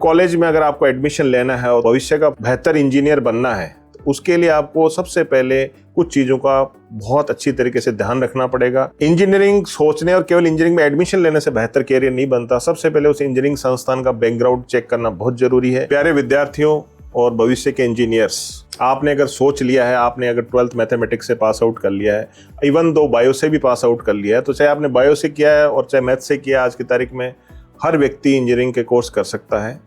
College में अगर आपको एडमिशन लेना है और भविष्य का बेहतर इंजीनियर बनना है तो उसके लिए आपको सबसे पहले कुछ चीज़ों का बहुत अच्छी तरीके से ध्यान रखना पड़ेगा। इंजीनियरिंग सोचने और केवल इंजीनियरिंग में एडमिशन लेने से बेहतर कैरियर नहीं बनता। सबसे पहले उस इंजीनियरिंग संस्थान का बैकग्राउंड चेक करना बहुत जरूरी है। प्यारे विद्यार्थियों और भविष्य के इंजीनियर्स, आपने अगर सोच लिया है, आपने अगर 12th मैथमेटिक्स से पास आउट कर लिया है, इवन दो बायो से भी पास आउट कर लिया है, तो चाहे आपने बायो से किया है और चाहे मैथ से किया है, आज की तारीख में हर व्यक्ति इंजीनियरिंग के कोर्स कर सकता है।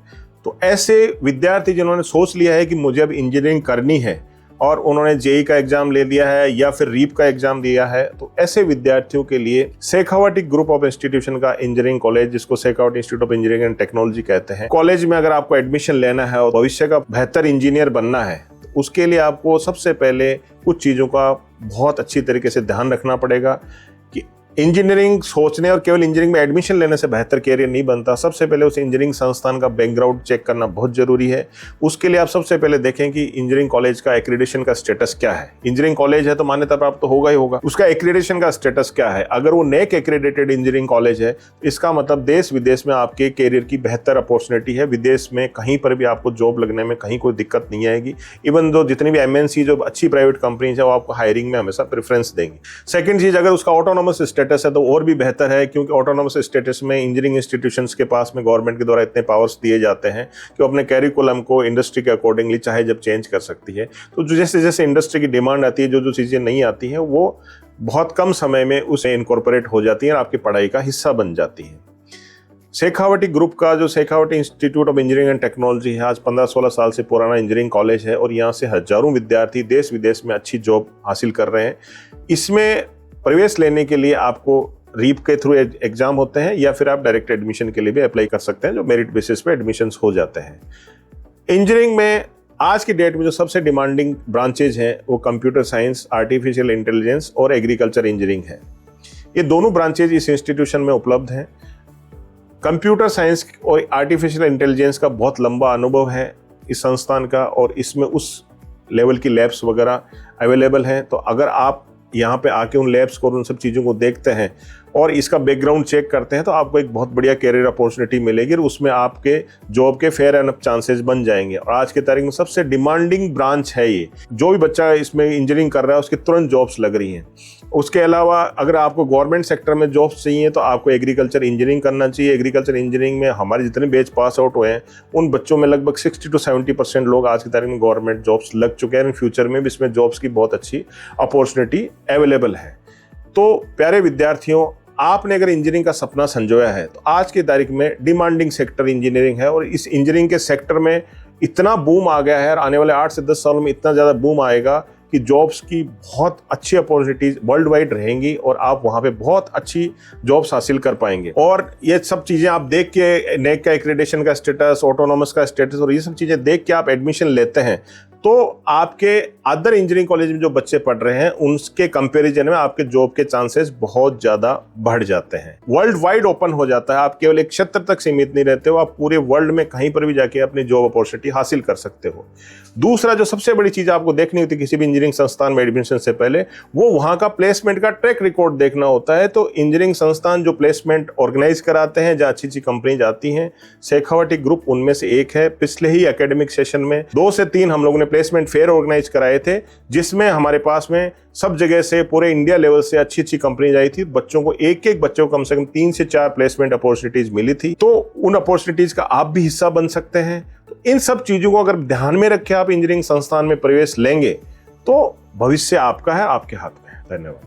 तो ऐसे विद्यार्थी जिन्होंने सोच लिया है कि मुझे अब इंजीनियरिंग करनी है और उन्होंने जेईई का एग्जाम ले लिया है या फिर रीप का एग्जाम दिया है, तो ऐसे विद्यार्थियों के लिए शेखावटी ग्रुप ऑफ इंस्टीट्यूशन का इंजीनियरिंग कॉलेज, जिसको Shekhawati institute of engineering and technology कहते हैं, कॉलेज में अगर आपको एडमिशन लेना है और भविष्य का बेहतर इंजीनियर बनना है तो उसके लिए आपको सबसे पहले कुछ चीज़ों का बहुत अच्छी तरीके से ध्यान रखना पड़ेगा कि इंजीनियरिंग सोचने और केवल इंजीनियरिंग में एडमिशन लेने से बेहतर कैरियर नहीं बनता। सबसे पहले उस इंजीनियरिंग संस्थान का बैकग्राउंड चेक करना बहुत जरूरी है। उसके लिए आप सबसे पहले देखें कि इंजीनियरिंग कॉलेज का एक्रीडिटेशन का स्टेटस क्या है। इंजीनियरिंग कॉलेज है तो मान्यता प्राप्त तो होगा ही होगा, उसका एक्रीडिटेशन का स्टेटस क्या है। अगर वो नेक एक्रीडिटेड इंजीनियरिंग कॉलेज है, इसका मतलब देश विदेश में आपके कैरियर की बेहतर अपॉर्चुनिटी है। विदेश में कहीं पर भी आपको जॉब लगने में कहीं कोई दिक्कत नहीं आएगी। इवन दो जितनी भी एमएनसी जो अच्छी प्राइवेट कंपनीज है वो आपको हायरिंग में हमेशा प्रेफरेंस देंगी। सेकंड चीज, अगर उसका ऑटोनोमस स्टेटस है तो और भी बेहतर है, क्योंकि ऑटोनोमस स्टेटस में इंजीनियरिंग इंस्टीट्यूशंस के पास में गवर्नमेंट के द्वारा इतने पावर्स दिए जाते हैं कि वो अपने कैरिकुलम को इंडस्ट्री के अकॉर्डिंगली चाहे जब चेंज कर सकती है। तो जैसे जैसे इंडस्ट्री की डिमांड आती है, जो जो चीज़ें नहीं आती हैं वो बहुत कम समय में उसे इनकॉर्पोरेट हो जाती है और आपकी पढ़ाई का हिस्सा बन जाती है। शेखावटी ग्रुप का जो Shekhawati institute of engineering and technology है, आज 15-16 साल से पुराना इंजीनियरिंग कॉलेज है और यहाँ से हजारों विद्यार्थी देश विदेश में अच्छी जॉब हासिल कर रहे हैं। इसमें प्रवेश लेने के लिए आपको रीप के थ्रू एग्जाम होते हैं या फिर आप डायरेक्ट एडमिशन के लिए भी अप्लाई कर सकते हैं, जो मेरिट बेसिस पे एडमिशन्स हो जाते हैं। इंजीनियरिंग में आज की डेट में जो सबसे डिमांडिंग ब्रांचेज हैं वो कंप्यूटर साइंस, आर्टिफिशियल इंटेलिजेंस और एग्रीकल्चर इंजीनियरिंग है। ये दोनों ब्रांचेज इस इंस्टीट्यूशन में उपलब्ध हैं। कंप्यूटर साइंस और आर्टिफिशियल इंटेलिजेंस का बहुत लंबा अनुभव है इस संस्थान का और इसमें उस लेवल की लैब्स वगैरह अवेलेबल हैं। तो अगर आप यहाँ पे आके उन लैब्स को और उन सब चीज़ों को देखते हैं और इसका बैकग्राउंड चेक करते हैं तो आपको एक बहुत बढ़िया कैरियर अपॉर्चुनिटी मिलेगी और उसमें आपके जॉब के फेयर एनफ चांसेस बन जाएंगे। और आज के तारीख में सबसे डिमांडिंग ब्रांच है ये। जो भी बच्चा इसमें इंजीनियरिंग कर रहा है उसकी तुरंत जॉब्स लग रही हैं। उसके अलावा अगर आपको गवर्नमेंट सेक्टर में जॉब्स चाहिए तो आपको एग्रीकल्चर इंजीनियरिंग करना चाहिए। एग्रीकल्चर इंजीनियरिंग में हमारे जितने बैच पास आउट हुए हैं उन बच्चों में लगभग 60 to 70% लोग आज की तारीख में गवर्नमेंट जॉब्स लग चुके हैं। फ्यूचर में भी इसमें जॉब्स की बहुत अच्छी अपॉर्चुनिटी अवेलेबल है। तो प्यारे विद्यार्थियों, आपने अगर इंजीनियरिंग का सपना संजोया है तो आज की तारीख में डिमांडिंग सेक्टर इंजीनियरिंग है और इस इंजीनियरिंग के सेक्टर में इतना बूम आ गया है और आने वाले 8 से 10 सालों में इतना ज़्यादा बूम आएगा कि जॉब्स की बहुत अच्छी अपॉर्चुनिटीज वर्ल्ड वाइड रहेंगी और आप वहाँ पे बहुत अच्छी जॉब्स हासिल कर पाएंगे। और ये सब चीज़ें आप देख के, नेक का एक्रेडिटेशन का स्टेटस, ऑटोनॉमस का स्टेटस और ये सब चीज़ें देख के आप एडमिशन लेते हैं तो आपके अदर इंजीनियरिंग कॉलेज में जो बच्चे पढ़ रहे हैं उनके कंपैरिजन में आपके जॉब के चांसेस बहुत ज़्यादा बढ़ जाते हैं। वर्ल्ड वाइड ओपन हो जाता है। आप केवल एक क्षेत्र तक सीमित नहीं रहते हो, आप पूरे वर्ल्ड में कहीं पर भी जाके अपनी जॉब अपॉर्चुनिटी हासिल कर सकते हो। दूसरा जो सबसे बड़ी चीज़ आपको देखनी होती है किसी भी इंजीनियरिंग संस्थान में एडमिशन से पहले, वो वहाँ का प्लेसमेंट का ट्रैक रिकॉर्ड देखना होता है। तो इंजीनियरिंग संस्थान जो प्लेसमेंट ऑर्गेनाइज कराते हैं, जहाँ अच्छी अच्छी कंपनी जाती हैं, शेखावटी ग्रुप उनमें से एक है। पिछले ही एकेडमिक सेशन में 2 से 3 हम लोगों ने प्लेसमेंट फेयर ऑर्गेनाइज कराए थे, जिसमें हमारे पास में सब जगह से पूरे इंडिया लेवल से अच्छी अच्छी कंपनीज आई थी। बच्चों को एक बच्चों को कम से कम 3 से 4 प्लेसमेंट अपॉर्चुनिटीज मिली थी। तो उन अपॉर्चुनिटीज का आप भी हिस्सा बन सकते हैं। तो इन सब चीजों को अगर ध्यान में रखे आप इंजीनियरिंग संस्थान में प्रवेश लेंगे तो भविष्य आपका है, आपके हाथ में है। धन्यवाद।